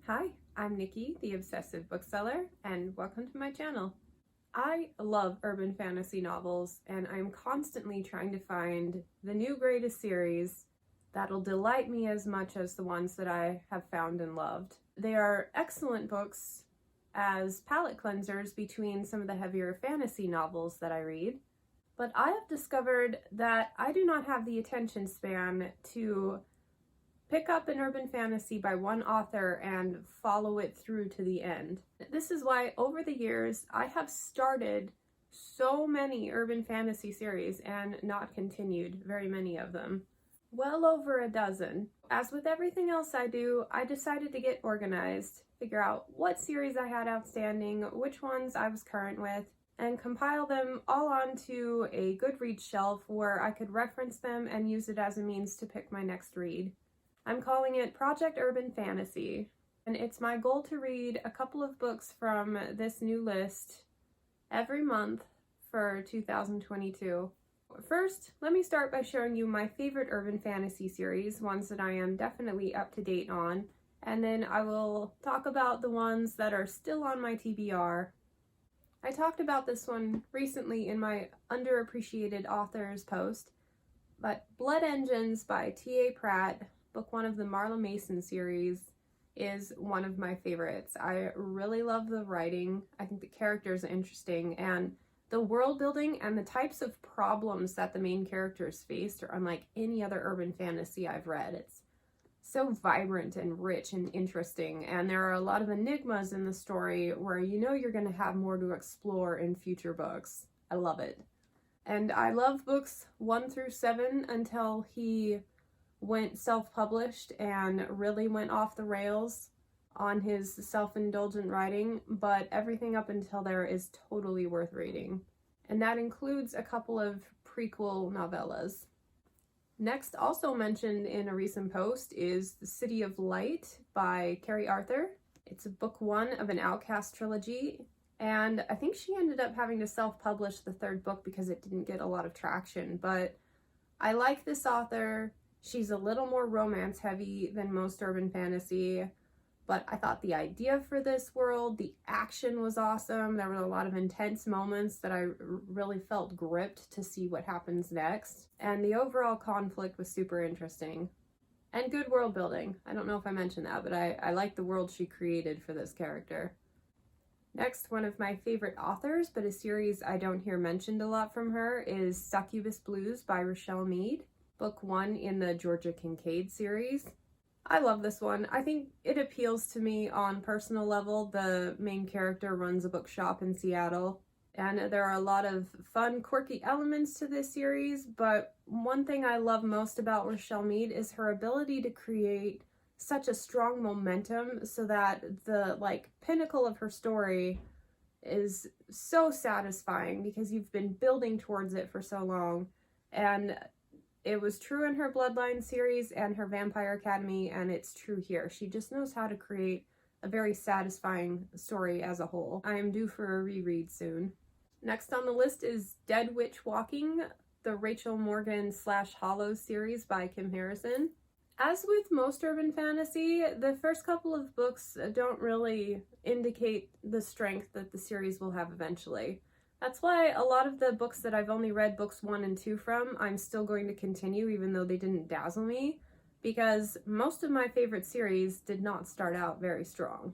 Hi, I'm Nikki, the Obsessive Bookseller, and welcome to my channel. I love urban fantasy novels, and I'm constantly trying to find the new greatest series that'll delight me as much as the ones that I have found and loved. They are excellent books as palate cleansers between some of the heavier fantasy novels that I read, but I have discovered that I do not have the attention span to pick up an urban fantasy by one author and follow it through to the end. This is why over the years I have started so many urban fantasy series and not continued very many of them. Well over a dozen. As with everything else I do, I decided to get organized, figure out what series I had outstanding, which ones I was current with, and compile them all onto a Goodreads shelf where I could reference them and use it as a means to pick my next read. I'm calling it Project Urban Fantasy, and it's my goal to read a couple of books from this new list every month for 2022. First, let me start by showing you my favorite urban fantasy series, ones that I am definitely up to date on, and then I will talk about the ones that are still on my TBR. I talked about this one recently in my underappreciated authors post, but Blood Engines by T.A. Pratt, book one of the Marla Mason series, is one of my favorites. I really love the writing. I think the characters are interesting, and the world building and the types of problems that the main characters face are unlike any other urban fantasy I've read. It's so vibrant and rich and interesting, and there are a lot of enigmas in the story where you know you're going to have more to explore in future books. I love it. And I love books 1 through 7 until he went self-published and really went off the rails on his self-indulgent writing, but everything up until there is totally worth reading. And that includes a couple of prequel novellas. Next, also mentioned in a recent post, is The City of Light by Carrie Arthur. It's book 1 of an Outcast trilogy, and I think she ended up having to self-publish the 3rd book because it didn't get a lot of traction, but I like this author. She's a little more romance heavy than most urban fantasy, but I thought the idea for this world, the action was awesome. There were a lot of intense moments that I really felt gripped to see what happens next. And the overall conflict was super interesting. And good world building. I don't know if I mentioned that, but I like the world she created for this character. Next, one of my favorite authors, but a series I don't hear mentioned a lot from her, is Succubus Blues by Rochelle Mead. Book 1 in the Georgia Kincaid series. I love this one. I think it appeals to me on personal level. The main character runs a bookshop in Seattle, and there are a lot of fun, quirky elements to this series, but one thing I love most about Rochelle Mead is her ability to create such a strong momentum so that the pinnacle of her story is so satisfying because you've been building towards it for so long. And it was true in her Bloodline series and her Vampire Academy, and it's true here. She just knows how to create a very satisfying story as a whole. I am due for a reread soon. Next on the list is Dead Witch Walking, the Rachel Morgan / Hollows series by Kim Harrison. As with most urban fantasy, the first couple of books don't really indicate the strength that the series will have eventually. That's why a lot of the books that I've only read books 1 and 2 from, I'm still going to continue even though they didn't dazzle me, because most of my favorite series did not start out very strong.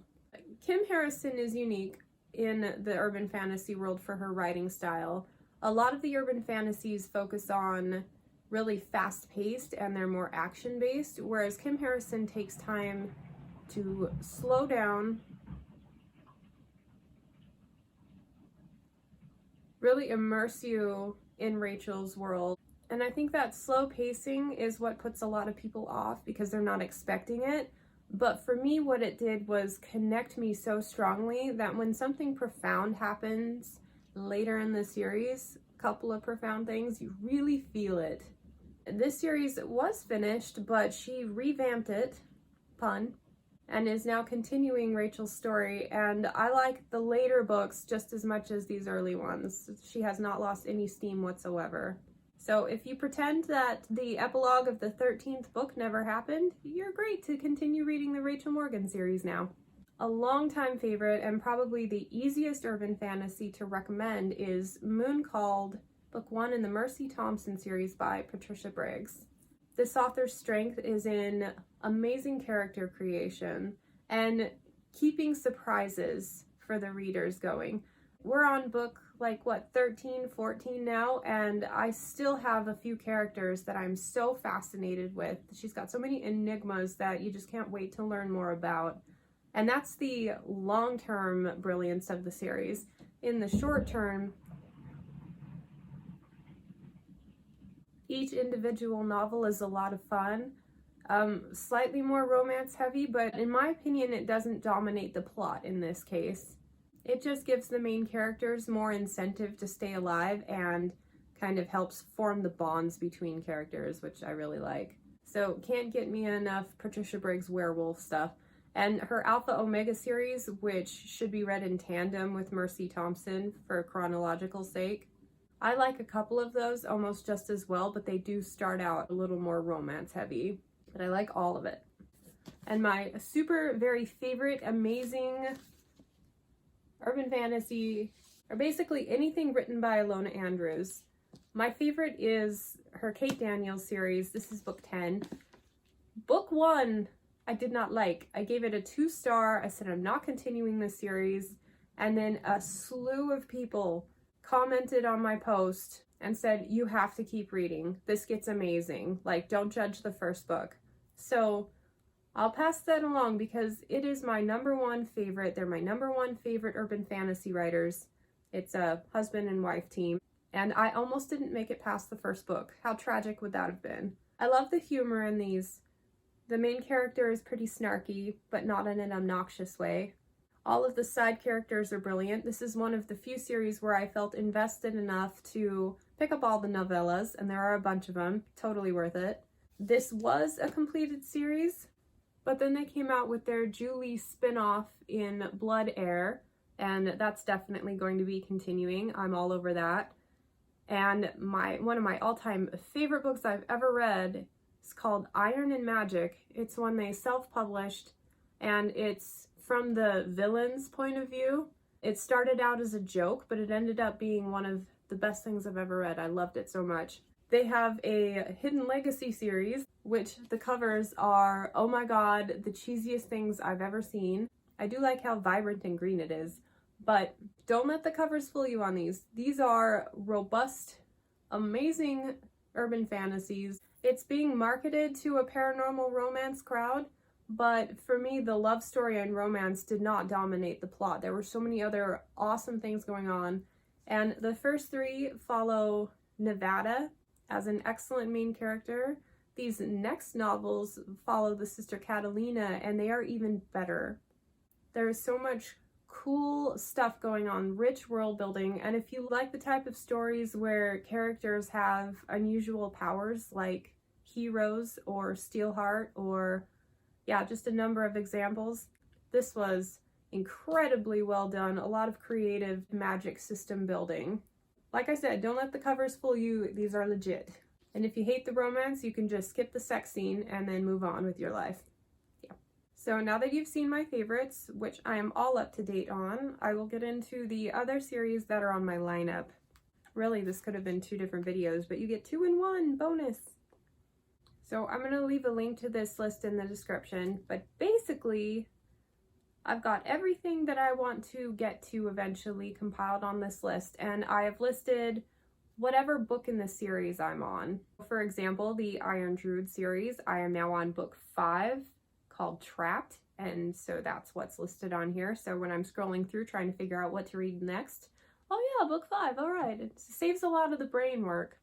Kim Harrison is unique in the urban fantasy world for her writing style. A lot of the urban fantasies focus on really fast-paced and they're more action-based, whereas Kim Harrison takes time to slow down, really immerse you in Rachel's world. And I think that slow pacing is what puts a lot of people off because they're not expecting it. But for me, what it did was connect me so strongly that when something profound happens later in the series, a couple of profound things, you really feel it. This series was finished, but she revamped it, pun, and is now continuing Rachel's story, and I like the later books just as much as these early ones. She has not lost any steam whatsoever. So if you pretend that the epilogue of the 13th book never happened, you're great to continue reading the Rachel Morgan series now. A longtime favorite and probably the easiest urban fantasy to recommend is Moon Called, Book 1 in the Mercy Thompson series by Patricia Briggs. This author's strength is in amazing character creation and keeping surprises for the readers going. We're on book 13, 14 now, and I still have a few characters that I'm so fascinated with. She's got so many enigmas that you just can't wait to learn more about. And that's the long-term brilliance of the series. In the short term, each individual novel is a lot of fun. Slightly more romance heavy, but in my opinion, it doesn't dominate the plot in this case. It just gives the main characters more incentive to stay alive and kind of helps form the bonds between characters, which I really like. So can't get me enough Patricia Briggs werewolf stuff. And her Alpha Omega series, which should be read in tandem with Mercy Thompson for chronological sake. I like a couple of those almost just as well, but they do start out a little more romance heavy. But I like all of it. And my super, very favorite, amazing urban fantasy, or basically anything written by Ilona Andrews. My favorite is her Kate Daniels series. This is book 10. Book 1, I did not like. I gave it a 2-star. I said I'm not continuing this series. And then a slew of people commented on my post and said, you have to keep reading. This gets amazing. Don't judge the first book. So I'll pass that along because it is my #1 favorite. They're my #1 favorite urban fantasy writers. It's a husband and wife team. And I almost didn't make it past the first book. How tragic would that have been? I love the humor in these. The main character is pretty snarky, but not in an obnoxious way. All of the side characters are brilliant. This is one of the few series where I felt invested enough to pick up all the novellas, and there are a bunch of them. Totally worth it. This was a completed series, but then they came out with their Julie spin-off in Blood Heir, and that's definitely going to be continuing. I'm all over that. And one of my all-time favorite books I've ever read is called Iron and Magic. It's one they self-published, and it's from the villain's point of view. It started out as a joke, but it ended up being one of the best things I've ever read. I loved it so much. They have a Hidden Legacy series, which the covers are, oh my god, the cheesiest things I've ever seen. I do like how vibrant and green it is, but don't let the covers fool you on these. These are robust, amazing urban fantasies. It's being marketed to a paranormal romance crowd, but for me, the love story and romance did not dominate the plot. There were so many other awesome things going on, and the first 3 follow Nevada as an excellent main character. These next novels follow the sister Catalina, and they are even better. There's so much cool stuff going on, rich world building, and if you like the type of stories where characters have unusual powers like Heroes or Steelheart or just a number of examples, this was incredibly well done. A lot of creative magic system building. Like I said, don't let the covers fool you. These are legit. And if you hate the romance, you can just skip the sex scene and then move on with your life. Yeah. So now that you've seen my favorites, which I am all up to date on, I will get into the other series that are on my lineup. Really, this could have been 2 different videos, but you get 2 in 1 bonus. So I'm going to leave a link to this list in the description, but basically, I've got everything that I want to get to eventually compiled on this list, and I have listed whatever book in the series I'm on. For example, the Iron Druid series, I am now on book 5 called Trapped, and so that's what's listed on here. So when I'm scrolling through trying to figure out what to read next, oh yeah, book 5, all right. It saves a lot of the brain work.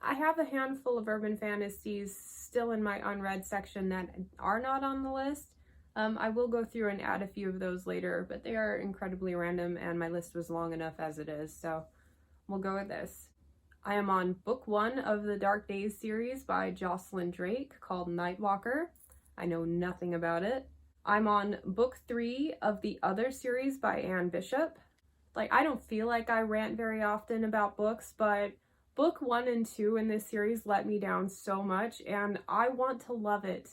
I have a handful of urban fantasies still in my unread section that are not on the list. I will go through and add a few of those later, but they are incredibly random and my list was long enough as it is, so we'll go with this. I am on book 1 of the Dark Days series by Jocelyn Drake called Nightwalker. I know nothing about it. I'm on book 3 of the Other series by Anne Bishop. I don't feel like I rant very often about books, but Book 1 and 2 in this series let me down so much, and I want to love it.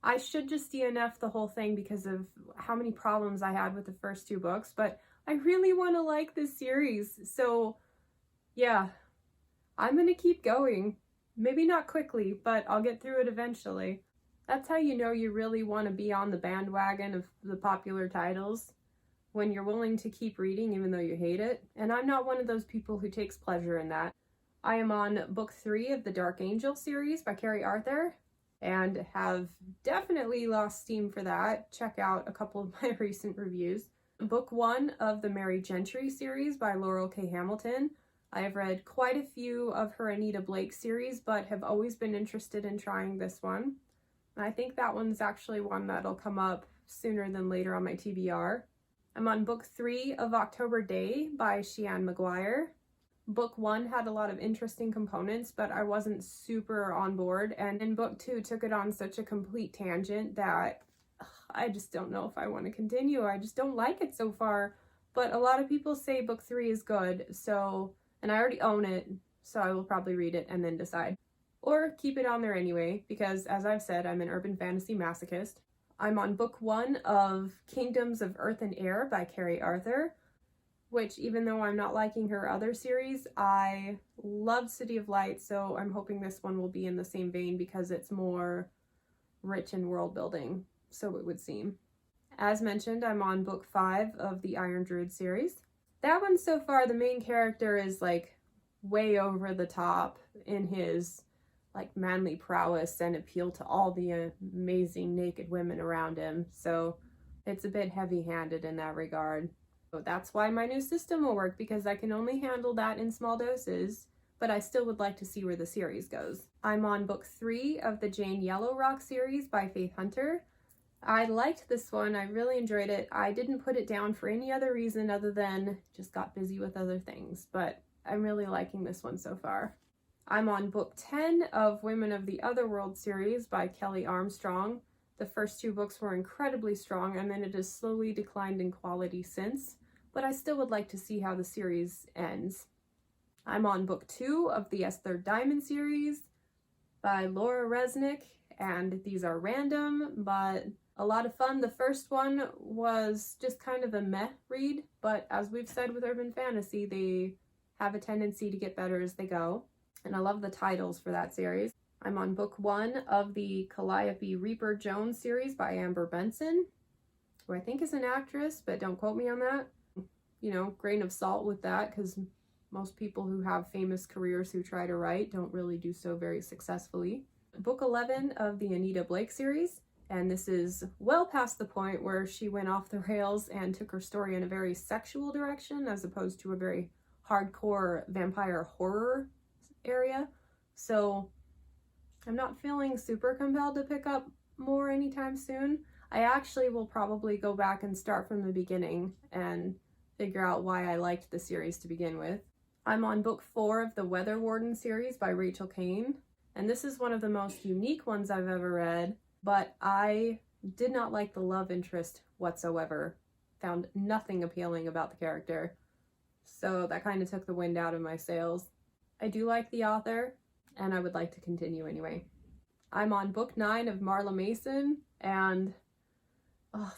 I should just DNF the whole thing because of how many problems I had with the first 2 books, but I really want to like this series. So yeah, I'm going to keep going. Maybe not quickly, but I'll get through it eventually. That's how you know you really want to be on the bandwagon of the popular titles, when you're willing to keep reading even though you hate it. And I'm not one of those people who takes pleasure in that. I am on book 3 of the Dark Angel series by Carrie Arthur, and have definitely lost steam for that. Check out a couple of my recent reviews. Book 1 of the Mary Gentry series by Laurel K. Hamilton. I have read quite a few of her Anita Blake series, but have always been interested in trying this one. I think that one's actually one that'll come up sooner than later on my TBR. I'm on book 3 of October Day by Sheann McGuire. Book 1 had a lot of interesting components, but I wasn't super on board, and in book 2 took it on such a complete tangent that I just don't know if I want to continue. I just don't like it so far, but a lot of people say book 3 is good, so, and I already own it, so I will probably read it and then decide. Or keep it on there anyway, because as I've said, I'm an urban fantasy masochist. I'm on book 1 of Kingdoms of Earth and Air by Carrie Arthur, which, even though I'm not liking her other series, I love City of Light, so I'm hoping this one will be in the same vein because it's more rich in world building, so it would seem. As mentioned, I'm on book 5 of the Iron Druid series. That one so far, the main character is like way over the top in his like manly prowess and appeal to all the amazing naked women around him, so it's a bit heavy-handed in that regard. So that's why my new system will work, because I can only handle that in small doses, but I still would like to see where the series goes. I'm on book 3 of the Jane Yellow Rock series by Faith Hunter. I liked this one, I really enjoyed it. I didn't put it down for any other reason other than just got busy with other things, but I'm really liking this one so far. I'm on book 10 of Women of the Otherworld series by Kelly Armstrong. The first 2 books were incredibly strong, and then it has slowly declined in quality since, but I still would like to see how the series ends. I'm on book 2 of the Third Diamond series by Laura Resnick, and these are random, but a lot of fun. The first one was just kind of a meh read, but as we've said with urban fantasy, they have a tendency to get better as they go, and I love the titles for that series. I'm on book 1 of the Calliope Reaper Jones series by Amber Benson, who I think is an actress, but don't quote me on that. You know, grain of salt with that, because most people who have famous careers who try to write don't really do so very successfully. Book 11 of the Anita Blake series, and this is well past the point where she went off the rails and took her story in a very sexual direction as opposed to a very hardcore vampire horror area. So I'm not feeling super compelled to pick up more anytime soon. I actually will probably go back and start from the beginning and figure out why I liked the series to begin with. I'm on book 4 of the Weather Warden series by Rachel Kane, and this is one of the most unique ones I've ever read, but I did not like the love interest whatsoever. Found nothing appealing about the character, so that kind of took the wind out of my sails. I do like the author, and I would like to continue anyway. I'm on book 9 of Marla Mason, and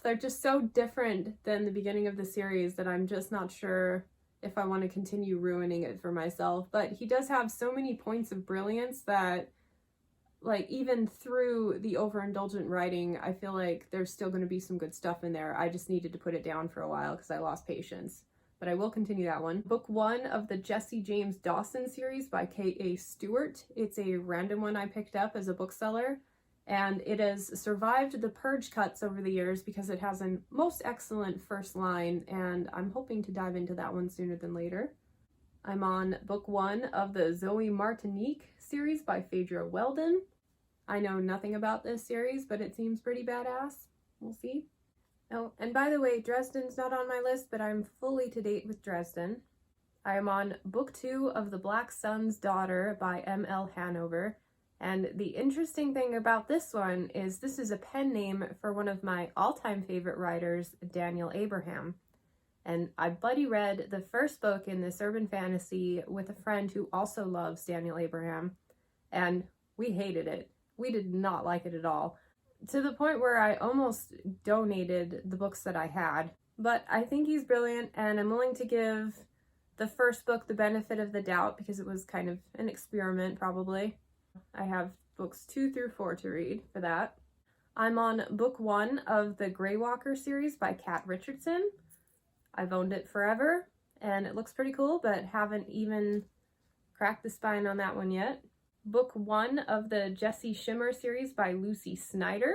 they're just so different than the beginning of the series that I'm just not sure if I want to continue ruining it for myself. But he does have so many points of brilliance that, like, even through the overindulgent writing, I feel like there's still going to be some good stuff in there. I just needed to put it down for a while because I lost patience. But I will continue that one. Book 1 of the Jesse James Dawson series by K.A. Stewart. It's a random one I picked up as a bookseller, and it has survived the purge cuts over the years because it has a most excellent first line, and I'm hoping to dive into that one sooner than later. I'm on book 1 of the Zoe Martinique series by Phaedra Weldon. I know nothing about this series, but it seems pretty badass. We'll see. Oh, and by the way, Dresden's not on my list, but I'm fully to date with Dresden. I am on book 2 of The Black Sun's Daughter by M.L. Hanover, and the interesting thing about this one is this is a pen name for one of my all-time favorite writers, Daniel Abraham. And I buddy read the first book in this urban fantasy with a friend who also loves Daniel Abraham, and we hated it. We did not like it at all, to the point where I almost donated the books that I had. But I think he's brilliant, and I'm willing to give the first book the benefit of the doubt because it was kind of an experiment, probably. I have books 2 through 4 to read for that. I'm on book 1 of the Greywalker series by Kat Richardson. I've owned it forever, and it looks pretty cool, but haven't even cracked the spine on that one yet. Book 1 of the Jesse Shimmer series by Lucy Snyder.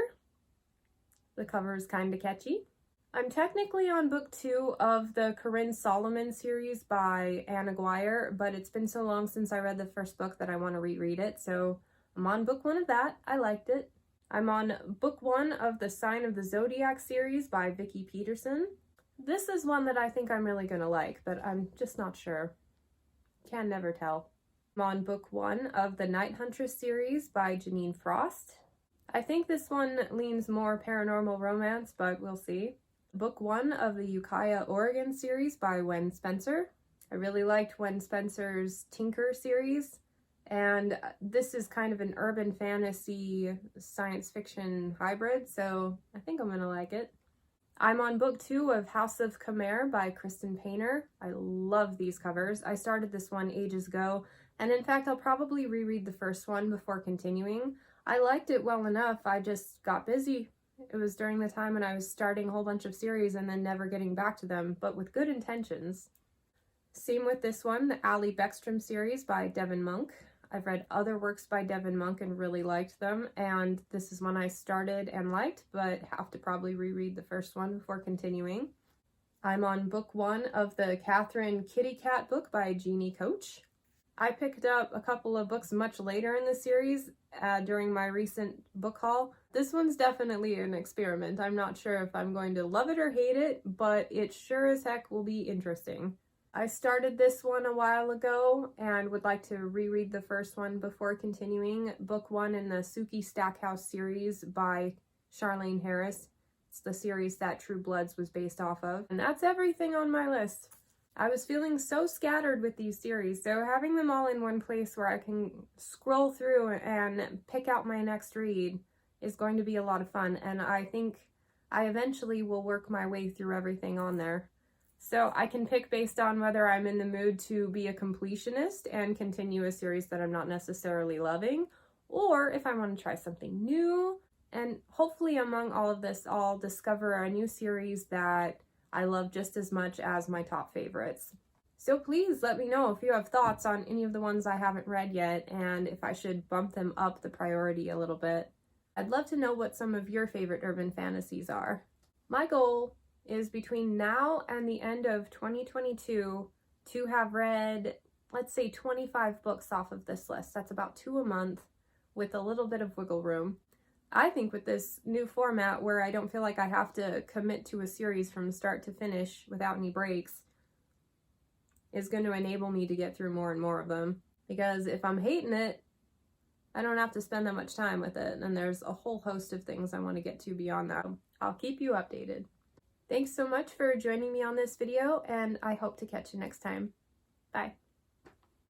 The cover is kind of catchy. I'm technically on book 2 of the Corinne Solomon series by Anna Guire, but it's been so long since I read the first book that I want to reread it, so I'm on book 1 of that. I liked it. I'm on book 1 of the Sign of the Zodiac series by Vicki Peterson. This is one that I think I'm really going to like, but I'm just not sure. Can never tell. I'm on book 1 of the Night Huntress series by Janine Frost. I think this one leans more paranormal romance, but we'll see. Book 1 of the Ukiah, Oregon series by Wen Spencer. I really liked Wen Spencer's Tinker series, and this is kind of an urban fantasy science fiction hybrid, so I think I'm gonna like it. I'm on book 2 of House of Khmer by Kristen Painter. I love these covers. I started this one ages ago, and in fact I'll probably reread the first one before continuing. I liked it well enough, I just got busy. It was during the time when I was starting a whole bunch of series and then never getting back to them, but with good intentions. Same with this one, the Ally Beckstrom series by Devin Monk. I've read other works by Devin Monk and really liked them, and this is one I started and liked, but have to probably reread the first one before continuing. I'm on book 1 of the Catherine Kitty Cat book by Jeannie Coach. I picked up a couple of books much later in the series during my recent book haul. This one's definitely an experiment. I'm not sure if I'm going to love it or hate it, but it sure as heck will be interesting. I started this one a while ago and would like to reread the first one before continuing. Book 1 in the Suki Stackhouse series by Charlaine Harris. It's the series that True Bloods was based off of. And that's everything on my list. I was feeling so scattered with these series, so having them all in one place where I can scroll through and pick out my next read is going to be a lot of fun, and I think I eventually will work my way through everything on there. So I can pick based on whether I'm in the mood to be a completionist and continue a series that I'm not necessarily loving, or if I want to try something new, and hopefully among all of this I'll discover a new series that I love just as much as my top favorites. So please let me know if you have thoughts on any of the ones I haven't read yet, and if I should bump them up the priority a little bit. I'd love to know what some of your favorite urban fantasies are. My goal is between now and the end of 2022 to have read, let's say, 25 books off of this list. That's about 2 a month with a little bit of wiggle room. I think with this new format where I don't feel like I have to commit to a series from start to finish without any breaks is going to enable me to get through more and more of them. Because if I'm hating it, I don't have to spend that much time with it, and there's a whole host of things I want to get to beyond that. I'll keep you updated. Thanks so much for joining me on this video, and I hope to catch you next time. Bye.